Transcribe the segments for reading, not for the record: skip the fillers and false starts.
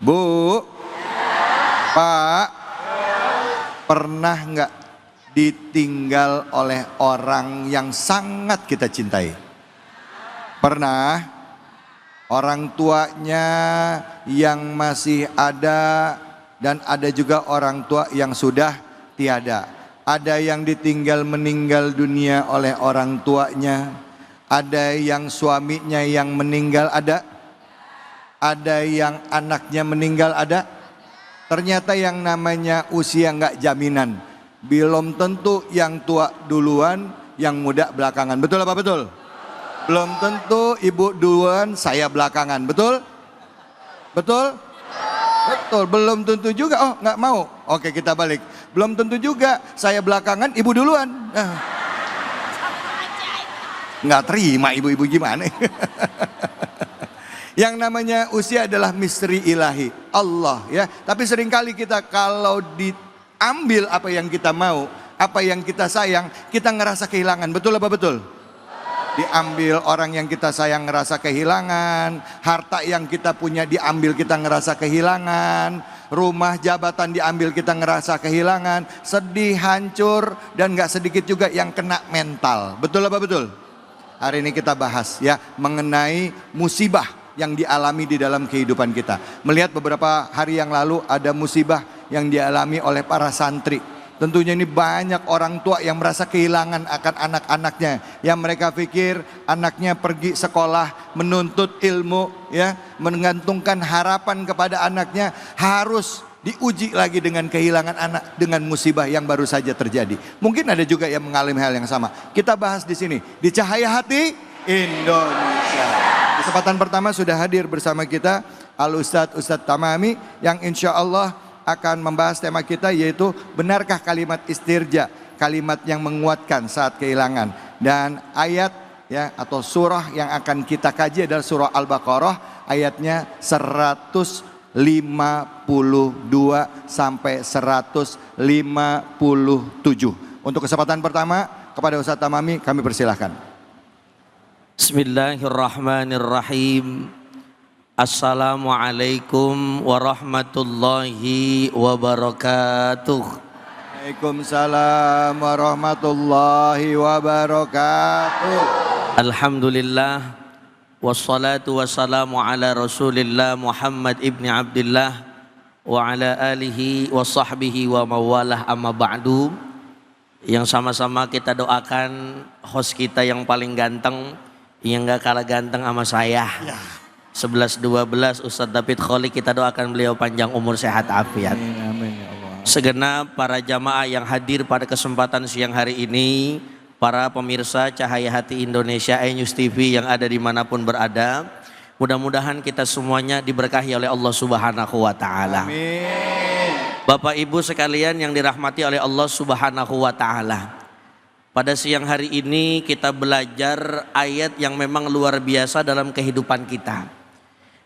Bu, Pak, pernah nggak ditinggal oleh orang yang sangat kita cintai? Pernah. Orang tuanya yang masih ada dan ada juga orang tua yang sudah tiada. Ada yang ditinggal meninggal dunia oleh orang tuanya. Ada yang suaminya yang meninggal, ada yang anaknya meninggal, ada. Ternyata yang namanya usia nggak jaminan. Belum tentu yang tua duluan, yang muda belakangan. Betul apa betul? Belum tentu ibu duluan, saya belakangan. Betul? Betul? Betul. Belum tentu juga. Oh, nggak mau. Oke, kita balik. Belum tentu juga saya belakangan, ibu duluan. Nggak terima ibu-ibu gimana? Yang namanya usia adalah misteri ilahi Allah ya. Tapi seringkali kita kalau diambil apa yang kita mau, apa yang kita sayang, kita ngerasa kehilangan. Betul apa betul? Diambil orang yang kita sayang ngerasa kehilangan, harta yang kita punya diambil kita ngerasa kehilangan, rumah jabatan diambil kita ngerasa kehilangan, sedih, hancur, dan gak sedikit juga yang kena mental. Betul apa betul? Hari ini kita bahas ya mengenai musibah yang dialami di dalam kehidupan kita. Melihat beberapa hari yang lalu ada musibah yang dialami oleh para santri. Tentunya ini banyak orang tua yang merasa kehilangan akan anak-anaknya. Yang mereka pikir anaknya pergi sekolah menuntut ilmu ya, menggantungkan harapan kepada anaknya, harus diuji lagi dengan kehilangan anak, dengan musibah yang baru saja terjadi. Mungkin ada juga yang mengalami hal yang sama. Kita bahas di sini di Cahaya Hati Indonesia. Kesempatan pertama sudah hadir bersama kita Al-Ustadz Tamami yang insya Allah akan membahas tema kita, yaitu benarkah kalimat istirja, kalimat yang menguatkan saat kehilangan. Dan ayat ya atau surah yang akan kita kaji adalah surah Al-Baqarah, ayatnya 152 sampai 157. Untuk kesempatan pertama kepada Ustadz Tamami kami persilahkan. Bismillahirrahmanirrahim. Assalamualaikum warahmatullahi wabarakatuh. Waalaikumsalam warahmatullahi wabarakatuh. Alhamdulillah wassalatu wassalamu ala Rasulillah Muhammad ibni Abdillah wa ala alihi wa sahbihi wa mawalah, amma ba'du. Yang sama-sama kita doakan host kita yang paling ganteng, yang gak kalah ganteng sama saya ya. 11-12 Ustadz David Kholi, kita doakan beliau panjang umur, sehat afiat. Amin, amin ya Allah. Segenap para jamaah yang hadir pada kesempatan siang hari ini, para pemirsa Cahaya Hati Indonesia iNews TV yang ada dimanapun berada, mudah-mudahan kita semuanya diberkahi oleh Allah Subhanahu wa Ta'ala. Amin. Bapak Ibu sekalian yang dirahmati oleh Allah Subhanahu wa Ta'ala, pada siang hari ini kita belajar ayat yang memang luar biasa dalam kehidupan kita.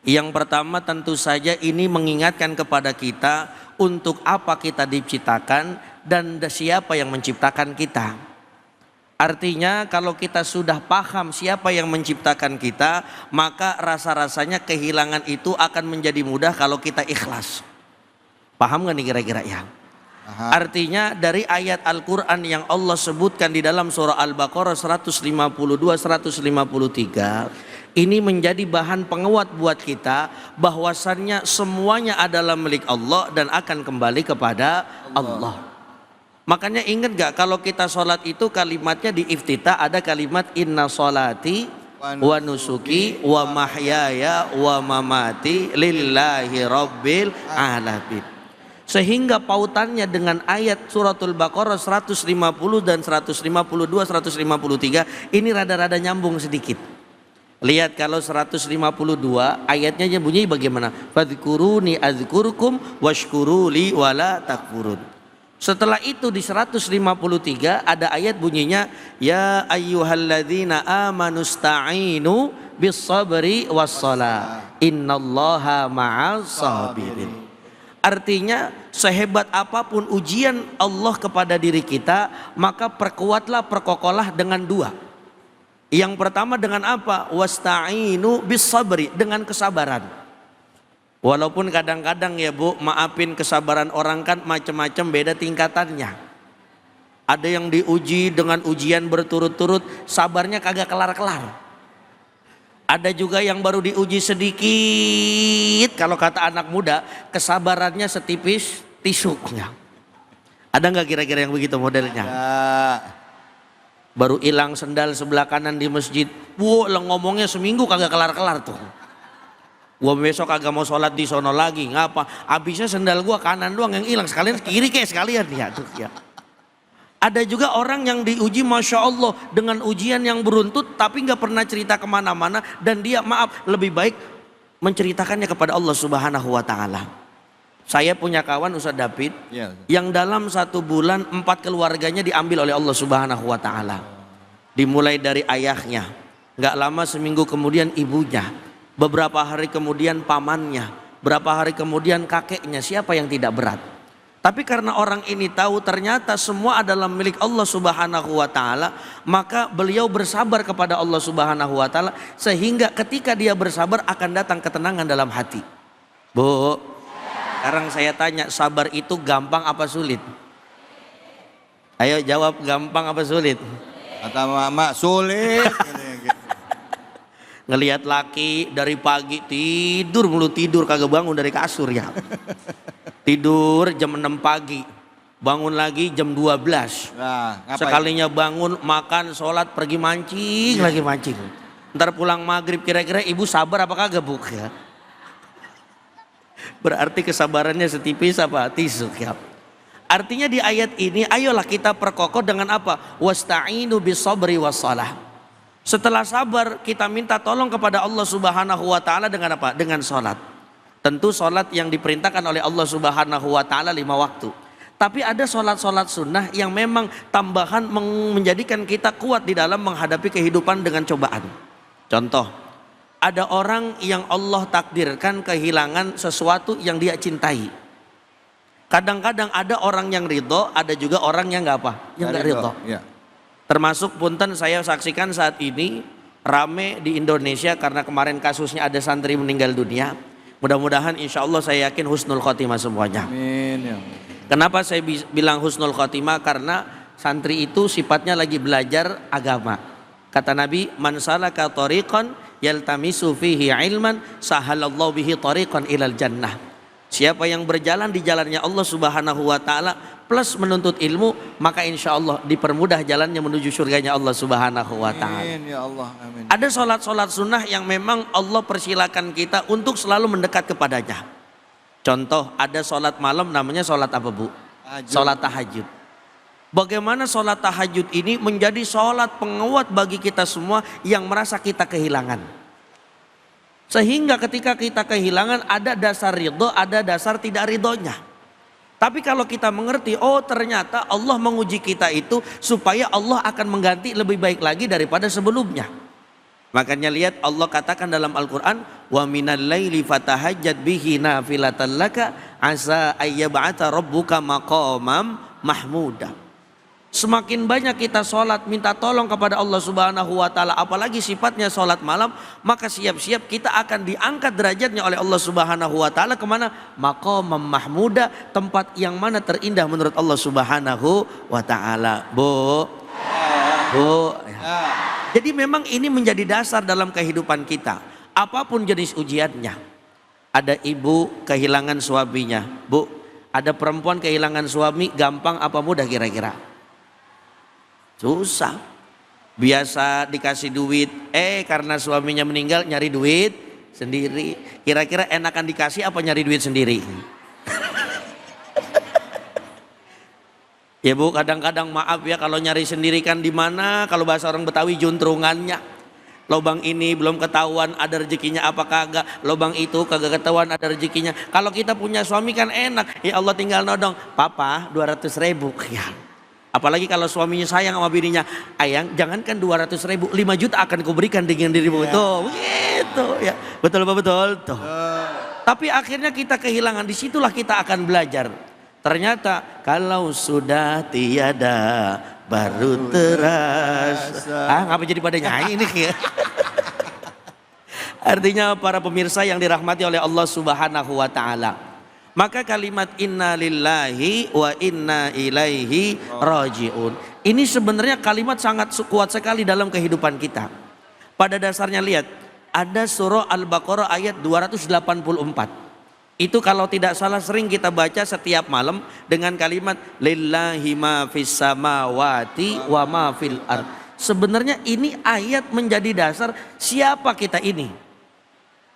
Yang pertama tentu saja ini mengingatkan kepada kita untuk apa kita diciptakan dan siapa yang menciptakan kita. Artinya kalau kita sudah paham siapa yang menciptakan kita, maka rasa-rasanya kehilangan itu akan menjadi mudah kalau kita ikhlas. Paham gak nih kira-kira ya? Artinya dari ayat Al-Quran yang Allah sebutkan di dalam surah Al-Baqarah 152-153, ini menjadi bahan penguat buat kita bahwasannya semuanya adalah milik Allah dan akan kembali kepada Allah. Makanya ingat gak kalau kita sholat itu kalimatnya di iftitah ada kalimat inna sholati wa nusuki wa mahyaya wa mamati lillahi rabbil alamin. Sehingga pautannya dengan ayat suratul Baqarah 150 dan 152, 153 ini rada-rada nyambung sedikit. Lihat kalau 152 ayatnya bunyi bagaimana? Fadhkuruni azkurkum washkuruli wala takfurun. Setelah itu di 153 ada ayat bunyinya ya ayyuhalladzina amanusta'inu bis sabri was shalah innallaha ma'as sabirin. Artinya sehebat apapun ujian Allah kepada diri kita, maka perkuatlah, perkokolah dengan dua. Yang pertama dengan apa? Wasta'inu bis sabri, dengan kesabaran. Walaupun kadang-kadang ya Bu, maafin, kesabaran orang kan macam-macam, beda tingkatannya. Ada yang diuji dengan ujian berturut-turut, sabarnya kagak kelar-kelar. Ada juga yang baru diuji sedikit, kalau kata anak muda, kesabarannya setipis tisu. Ada nggak kira-kira yang begitu modelnya? Ya. Baru hilang sendal sebelah kanan di masjid, ngomongnya seminggu kagak kelar-kelar tuh. Gua besok kagak mau sholat di sono lagi, ngapa? Habisnya sendal gua kanan doang yang hilang, sekalian kiri kayak sekalian ya tuh ya. Ada juga orang yang diuji Masya Allah dengan ujian yang beruntut tapi nggak pernah cerita kemana-mana, dan dia maaf lebih baik menceritakannya kepada Allah Subhanahu Wa Taala. Saya punya kawan Ustaz David Ya. yang dalam 1 bulan 4 keluarganya diambil oleh Allah Subhanahu Wa Taala. Dimulai dari ayahnya, nggak lama seminggu kemudian ibunya, beberapa hari kemudian pamannya, berapa hari kemudian kakeknya. Siapa yang tidak berat? Tapi karena orang ini tahu ternyata semua adalah milik Allah Subhanahu Wa Taala, maka beliau bersabar kepada Allah Subhanahu Wa Taala, sehingga ketika dia bersabar akan datang ketenangan dalam hati. Bu, sekarang saya tanya, sabar itu gampang apa sulit? Ayo jawab, gampang apa sulit? Kata mama sulit. Ngelihat laki dari pagi tidur mulu, tidur kagak bangun dari kasur ya. Tidur jam 6 pagi, bangun lagi jam 12. Nah, ngapain? Sekalinya bangun, makan, sholat, pergi mancing, lagi mancing. Ntar pulang maghrib, kira-kira ibu sabar apa kagak Bu? Ya. Berarti kesabarannya setipis apa? Tisu ya. Artinya di ayat ini, ayolah kita perkokoh dengan apa? Wasta'inu bis-sabri was-shalah. Setelah sabar, kita minta tolong kepada Allah Subhanahu Wa Taala dengan apa? Dengan sholat. Tentu sholat yang diperintahkan oleh Allah Subhanahu Wa Taala 5 waktu. Tapi ada sholat-sholat sunnah yang memang tambahan menjadikan kita kuat di dalam menghadapi kehidupan dengan cobaan. Contoh, ada orang yang Allah takdirkan kehilangan sesuatu yang dia cintai. Kadang-kadang ada orang yang ridho, ada juga orang yang nggak apa, yang nggak ridho. Ya. Termasuk punten saya saksikan saat ini rame di Indonesia karena kemarin kasusnya ada santri meninggal dunia. Mudah-mudahan insya Allah saya yakin husnul khotimah semuanya. Amin. Ya. Kenapa saya bilang husnul khotimah? Karena santri itu sifatnya lagi belajar agama. Kata Nabi, man salaka tariqan yaltamisu fihi ilman sahalallahu bihi tariqan ilal jannah. Siapa yang berjalan di jalannya Allah Subhanahu Wa Taala plus menuntut ilmu, maka insya Allah dipermudah jalannya menuju surganya Allah Subhanahu Wa Taala. Amin ya Allah. Amin. Ada sholat-sholat sunnah yang memang Allah persilakan kita untuk selalu mendekat kepadanya. Contoh, ada sholat malam namanya sholat apa Bu? Sholat tahajud. Bagaimana sholat tahajud ini menjadi sholat penguat bagi kita semua yang merasa kita kehilangan. Sehingga ketika kita kehilangan ada dasar ridho, ada dasar tidak ridhonya. Tapi kalau kita mengerti, oh ternyata Allah menguji kita itu supaya Allah akan mengganti lebih baik lagi daripada sebelumnya. Makanya lihat Allah katakan dalam Al-Quran, wa minal laili fatahajjat bihi nafilatan laka asa ayyab'ata rabbuka maqamam mahmuda. Semakin banyak kita sholat minta tolong kepada Allah Subhanahu Wa Taala, apalagi sifatnya sholat malam, maka siap-siap kita akan diangkat derajatnya oleh Allah Subhanahu Wa Taala kemana? Maqamam mahmuda, tempat yang mana terindah menurut Allah Subhanahu Wa Taala. Bu. Jadi memang ini menjadi dasar dalam kehidupan kita. Apapun jenis ujiannya. Ada ibu kehilangan suaminya. Bu, ada perempuan kehilangan suami, gampang apa mudah kira-kira? Susah. Biasa dikasih duit, karena suaminya meninggal nyari duit sendiri. Kira-kira enakan dikasih apa nyari duit sendiri? Ya Bu, kadang-kadang maaf ya kalau nyari sendiri kan di mana, kalau bahasa orang Betawi juntrungannya. Lobang ini belum ketahuan ada rezekinya apa kagak, lobang itu kagak ketahuan ada rezekinya. Kalau kita punya suami kan enak, ya Allah tinggal nodong, papa 200.000 ya. Apalagi kalau suaminya sayang sama bininya, ayang jangankan 200.000, 5 juta akan kuberikan dengan dirimu. Tuh begitu ya, betul apa betul tuh. Tapi akhirnya kita kehilangan, disitulah kita akan belajar. Ternyata kalau sudah tiada baru terasa. Ngapa jadi pada nyanyi ini ya? Artinya para pemirsa yang dirahmati oleh Allah Subhanahu wa taala. Maka kalimat inna lillahi wa inna ilaihi rajiun. Ini sebenarnya kalimat sangat kuat sekali dalam kehidupan kita. Pada dasarnya lihat, ada surah Al-Baqarah ayat 284. Itu kalau tidak salah sering kita baca setiap malam dengan kalimat lillahi ma fis samawati wa ma fil ard. Sebenarnya ini ayat menjadi dasar siapa kita ini.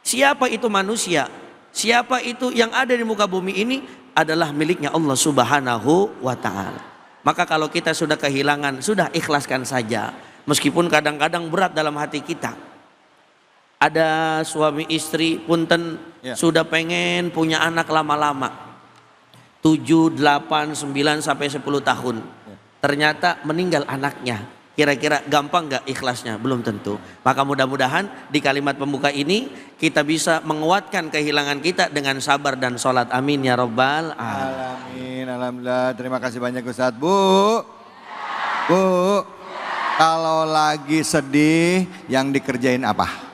Siapa itu manusia? Siapa itu yang ada di muka bumi ini adalah miliknya Allah Subhanahu wa taala. Maka kalau kita sudah kehilangan, sudah ikhlaskan saja. Meskipun kadang-kadang berat dalam hati kita. Ada suami istri punten sudah pengen punya anak lama-lama 7, 8, 9 sampai 10 tahun. Ternyata meninggal anaknya. Kira-kira gampang gak ikhlasnya? Belum tentu. Maka mudah-mudahan di kalimat pembuka ini kita bisa menguatkan kehilangan kita dengan sabar dan sholat. Amin ya rabbal alamin. Alhamdulillah. Terima kasih banyak Ustadz. Bu, kalau lagi sedih yang dikerjain apa?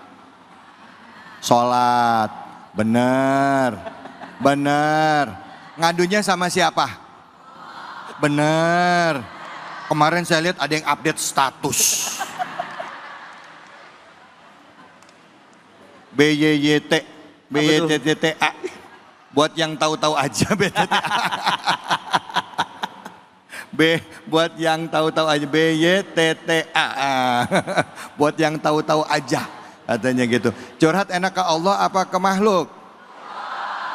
Sholat, bener. Ngadunya sama siapa? Bener. Kemarin saya lihat ada yang update status. BYTTA. Buat yang tahu-tahu aja BTTA. Buat yang tahu-tahu aja BYTTA. Buat yang tahu-tahu aja. Katanya gitu. Curhat enak ke Allah apa ke makhluk?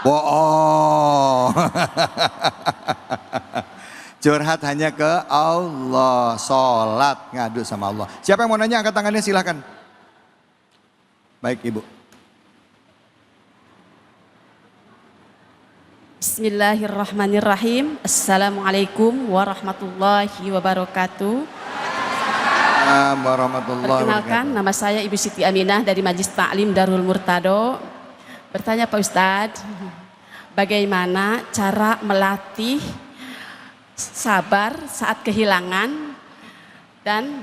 Bohong. Curhat hanya ke Allah. Sholat ngadu sama Allah. Siapa yang mau nanya angkat tangannya silahkan. Baik Ibu. Bismillahirrahmanirrahim. Assalamualaikum warahmatullahi wabarakatuh. Perkenalkan, nama saya Ibu Siti Aminah dari Majelis Ta'lim Darul Murtado. Bertanya Pak Ustadz, bagaimana cara melatih sabar saat kehilangan dan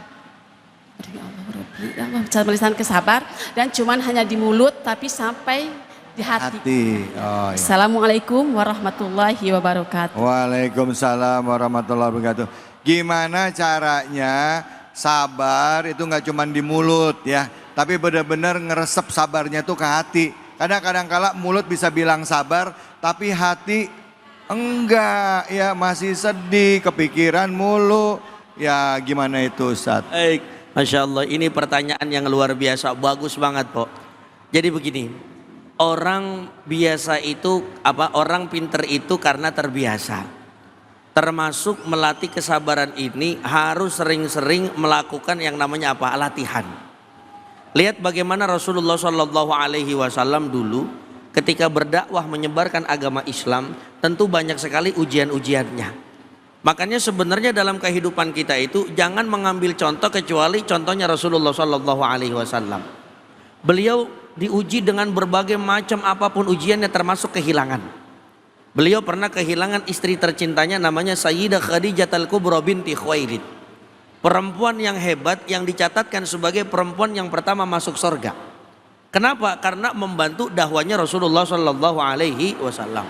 cara melisan kesabar dan cuman hanya di mulut tapi sampai di hati. Oh, iya. Assalamualaikum warahmatullahi wabarakatuh. Waalaikumsalam warahmatullahi wabarakatuh. Gimana caranya sabar itu nggak cuma di mulut ya, tapi benar-benar ngeresep sabarnya tuh ke hati. Kadang-kadang kala mulut bisa bilang sabar, tapi hati enggak ya, masih sedih, kepikiran mulu. Ya gimana itu Ustaz? Baik, Masya Allah, ini pertanyaan yang luar biasa, bagus banget Pok. Jadi begini, orang biasa itu orang pinter itu karena terbiasa. Termasuk melatih kesabaran ini harus sering-sering melakukan yang namanya latihan. Lihat bagaimana Rasulullah Shallallahu Alaihi Wasallam dulu ketika berdakwah menyebarkan agama Islam, tentu banyak sekali ujian-ujiannya. Makanya sebenarnya dalam kehidupan kita itu jangan mengambil contoh kecuali contohnya Rasulullah Shallallahu Alaihi Wasallam. Beliau diuji dengan berbagai macam apapun ujiannya, termasuk kehilangan. Beliau pernah kehilangan istri tercintanya namanya Sayyidah Khadijah Al-Kubra binti Khuwailid. Perempuan yang hebat yang dicatatkan sebagai perempuan yang pertama masuk surga. Kenapa? Karena membantu dakwahnya Rasulullah Shallallahu Alaihi Wasallam.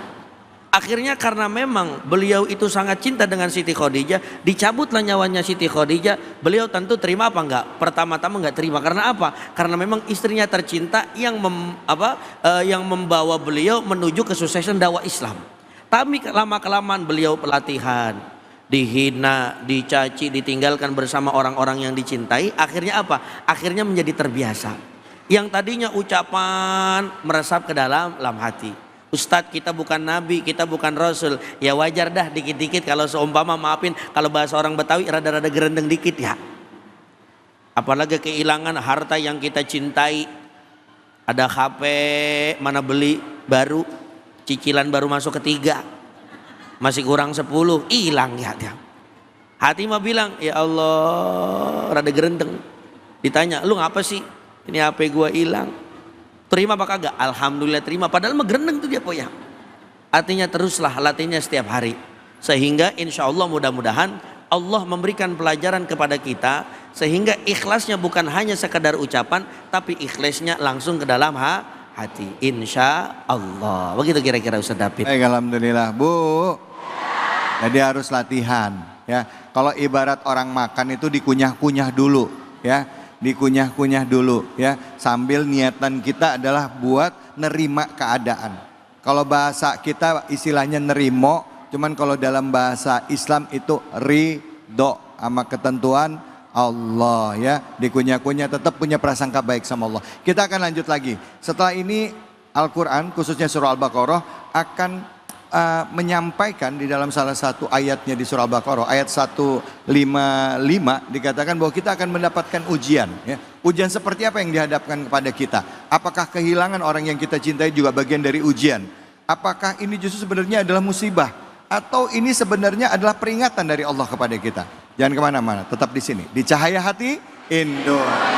Akhirnya karena memang beliau itu sangat cinta dengan Siti Khadijah, dicabutlah nyawanya Siti Khadijah. Beliau tentu terima apa enggak? Pertama-tama enggak terima. Karena apa? Karena memang istrinya tercinta yang membawa beliau menuju kesuksesan dakwah Islam. Tapi lama-kelamaan beliau pelatihan, dihina, dicaci, ditinggalkan bersama orang-orang yang dicintai. Akhirnya apa? Akhirnya menjadi terbiasa. Yang tadinya ucapan meresap ke dalam hati. Ustadz, kita bukan nabi, kita bukan rasul. Ya wajar dah dikit-dikit kalau seumpama, maafin kalau bahasa orang Betawi rada-rada gerendeng dikit ya. Apalagi kehilangan harta yang kita cintai. Ada HP mana beli baru, cicilan baru masuk ketiga, masih kurang 10, hilang ya. Hati mah bilang, ya Allah, rada gerendeng. Ditanya, lu ngapa sih? Ini HP gua hilang. Terima apa kagak? Alhamdulillah terima. Padahal mah gerendeng tuh dia po ya. Artinya teruslah latihnya setiap hari. Sehingga insya Allah mudah-mudahan Allah memberikan pelajaran kepada kita sehingga ikhlasnya bukan hanya sekedar ucapan, tapi ikhlasnya langsung ke dalam hati. Insya Allah. Begitu kira-kira Ustaz David. Baik, alhamdulillah Bu. Jadi harus latihan ya. Kalau ibarat orang makan itu dikunyah-kunyah dulu ya, dikunyah-kunyah dulu ya, sambil niatan kita adalah buat nerima keadaan. Kalau bahasa kita istilahnya nerimo, cuman kalau dalam bahasa Islam itu ridho sama ketentuan Allah ya. Dikunyah-kunyah tetap punya prasangka baik sama Allah. Kita akan lanjut lagi. Setelah ini Al-Quran khususnya surah Al-Baqarah akan menyampaikan di dalam salah satu ayatnya di surah Al-Baqarah ayat 155 dikatakan bahwa kita akan mendapatkan ujian ya. Ujian seperti apa yang dihadapkan kepada kita? Apakah kehilangan orang yang kita cintai juga bagian dari ujian? Apakah ini justru sebenarnya adalah musibah? Atau ini sebenarnya adalah peringatan dari Allah kepada kita? Jangan kemana-mana, tetap di sini di Cahaya Hati Indonesia.